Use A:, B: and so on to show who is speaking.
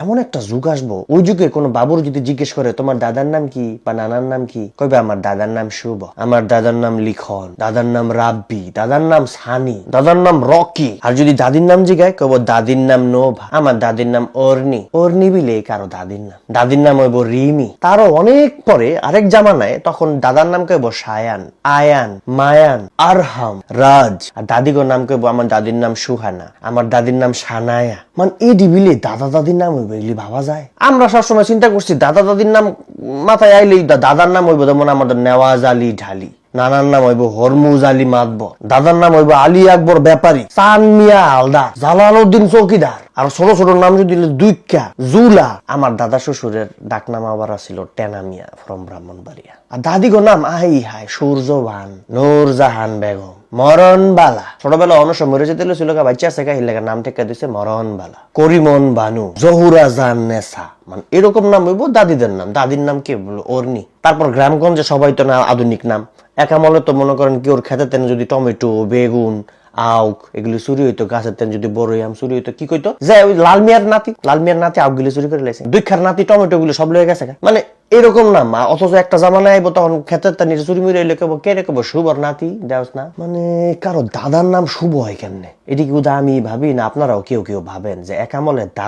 A: এমন একটা যুগ আসবো, ওই যুগে কোনো বাবুর যদি জিজ্ঞেস করে তোমার দাদার নাম কি বা নানার নাম কি, কইবে আমার দাদার নাম শুভ, আমার দাদার নাম লিখন, দাদার নাম রাব্বি, দাদার নাম সানি, দাদার নাম রকি। আর যদি দাদির নাম জিগায় কইব দাদির নাম নোভা, আমার দাদির নাম অর্নি। অর্নি বিলে কারো দাদির নাম, দাদির নাম হইব রিমি। তারও অনেক পরে আরেক জামানায় তখন দাদার নাম কইব সায়ান, আয়ান, মায়ান, আরহাম, রাজ। আর দাদিগোর নাম কইব আমার দাদির নাম সুহানা, আমার দাদির নাম সানায়া। মানে এই ডিবিলে দাদা দাদির নাম হইব, এগুলি ভাবা যায়? আমরা সবসময় চিন্তা করছি দাদা দাদির নাম মাথায় আইলেই দাদার নাম হইব যেমন আমাদের নেওয়াজ আলী ঢালি, নানার নাম হইব হরমুজ আলী মাতবর, দাদার নাম হইব আলী আকবর ব্যাপারী, চান মিয়া হালদার, জালালউদ্দিন চৌকিদার। আর ছোট ছোট নাম যদি দুইকা, জুলা। আমার দাদা শ্বশুরের ডাকনাম আবার ছিল টেনা মিয়া ফ্রম ব্রাহ্মণবাড়িয়া। আর দাদিগো নাম আই হাই সূর্যবান, নূরজাহান বেগম, মরণবালা। ছোটবেলা অনেক মরে যেতে ছিল বাচ্চা আছে হিলেগা নাম টেকা দিছে মরণবালা, করিমন বানু, জহুরা জান নেসা। মানে এরকম নাম হইব দাদিদের নাম। দাদির নাম কে বলবো? অর্নি। তারপর গ্রামগঞ্জে সবাই তো না আধুনিক নাম। একামলে তো মনে করেন কি ওর খেতে তেন যদি টমেটো, বেগুন, আউক এগুলি চুরি হইতো, গাছের তেন যদি বড় আম চুরি হইতো, কি কইতো যে ওই লাল মিয়ার নাতি আউক গুলি চুরি করে লাইছে, দুইখার নাতি টমেটো গুলো সব লয়ে গেছে। মানে এরকম নাম। অথচ একটা জামানা আইব তখন ক্ষেতের তার নিচে চুরি মুড়ি এলে কেবো কে রে কেবো শুভর নাতি দেওস না। মানে কারো দাদার নাম শুভ হয় কেমনে? এটি কি আমি ভাবি না আপনারাও কেউ কেউ ভাবেন যে একামলে দাদা